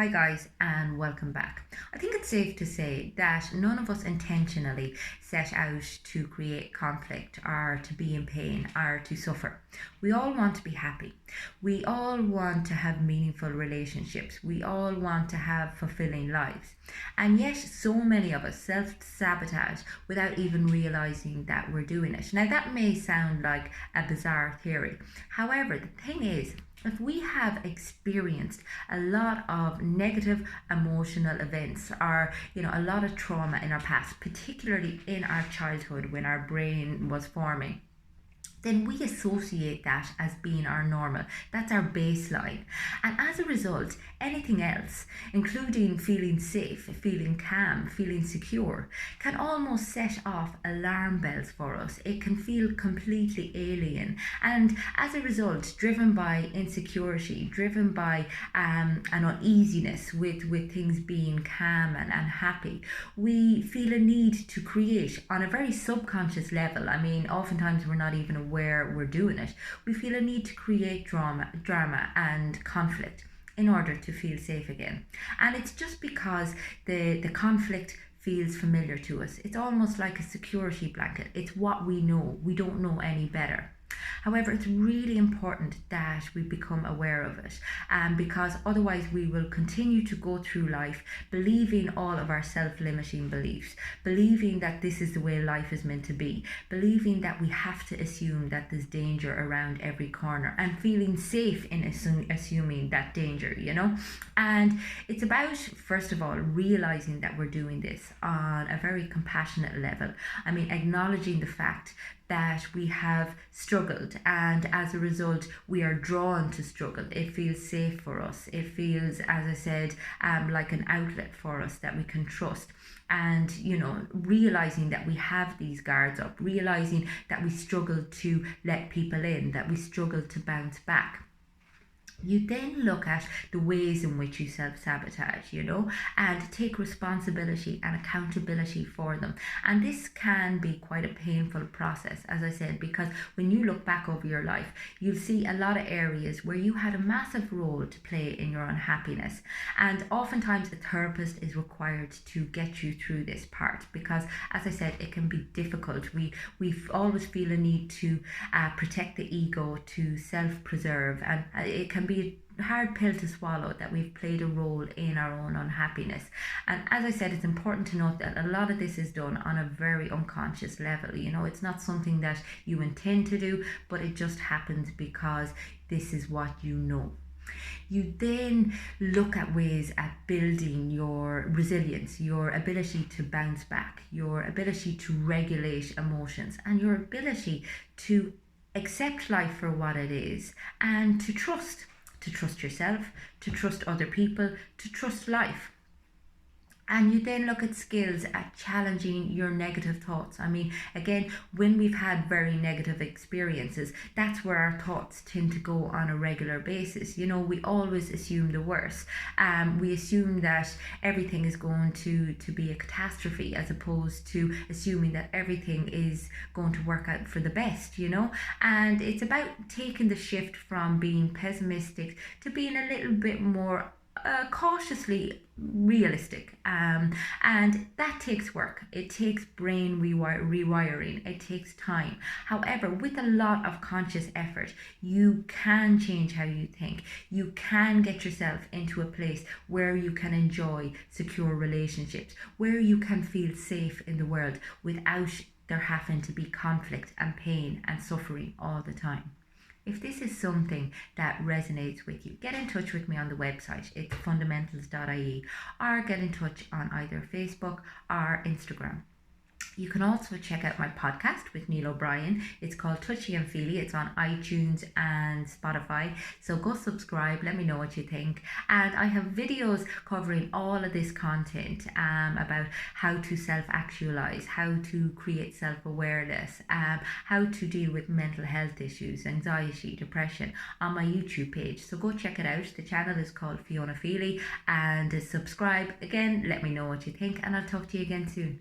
Hi, guys, and welcome back. I think it's safe to say that none of us intentionally set out to create conflict or to be in pain or to suffer. We all want to be happy. We all want to have meaningful relationships. We all want to have fulfilling lives. And yet, so many of us self sabotage without even realizing that we're doing it. Now, that may sound like a bizarre theory. However, the thing is, if we have experienced a lot of negative emotional events or a lot of trauma in our past, particularly in our childhood when our brain was forming, then we associate that as being our normal. That's our baseline. And as a result, anything else, including feeling safe, feeling calm, feeling secure, can almost set off alarm bells for us. It can feel completely alien. And as a result, driven by insecurity, driven by an uneasiness with things being calm and happy, we feel a need to create on a very subconscious level. I mean, oftentimes we're not even aware we're doing it. We feel a need to create drama and conflict in order to feel safe again. And it's just because the conflict feels familiar to us. It's almost like a security blanket. It's what we know. We don't know any better. However, it's really important that we become aware of it, because otherwise we will continue to go through life believing all of our self-limiting beliefs, believing that this is the way life is meant to be, believing that we have to assume that there's danger around every corner, and feeling safe in assuming that danger, And it's about, first of all, realizing that we're doing this on a very compassionate level. I mean, acknowledging the fact that we have struggled, and as a result we are drawn to struggle. It feels safe for us. It feels, as I said, like an outlet for us that we can trust. And realizing that we have these guards up, realizing that we struggle to let people in, that we struggle to bounce back. You then look at the ways in which you self-sabotage, and take responsibility and accountability for them. And this can be quite a painful process, as I said, because when you look back over your life, you'll see a lot of areas where you had a massive role to play in your unhappiness. And oftentimes a therapist is required to get you through this part because, as I said, it can be difficult. We always feel a need to protect the ego, to self-preserve, and it can be a hard pill to swallow that we've played a role in our own unhappiness. And as I said, it's important to note that a lot of this is done on a very unconscious level. It's not something that you intend to do, but it just happens because this is what you know. You then look at ways at building your resilience, your ability to bounce back, your ability to regulate emotions, and your ability to accept life for what it is, and to trust yourself, to trust other people, to trust life. And you then look at skills at challenging your negative thoughts. I mean, again, when we've had very negative experiences, that's where our thoughts tend to go on a regular basis. We always assume the worst. We assume that everything is going to be a catastrophe, as opposed to assuming that everything is going to work out for the best, And it's about taking the shift from being pessimistic to being a little bit more cautiously realistic, and that takes work. It takes brain rewiring. It takes time. However, with a lot of conscious effort, you can change how you think. You can get yourself into a place where you can enjoy secure relationships, where you can feel safe in the world without there having to be conflict and pain and suffering all the time. If this is something that resonates with you, get in touch with me on the website. It's fundamentals.ie, or get in touch on either Facebook or Instagram. You can also check out my podcast with Neil O'Brien. It's called Touchy and Feely. It's on iTunes and Spotify. So go subscribe. Let me know what you think. And I have videos covering all of this content, about how to self-actualize, how to create self-awareness, how to deal with mental health issues, anxiety, depression, on my YouTube page. So go check it out. The channel is called Fiona Feely, and subscribe. Again, let me know what you think, and I'll talk to you again soon.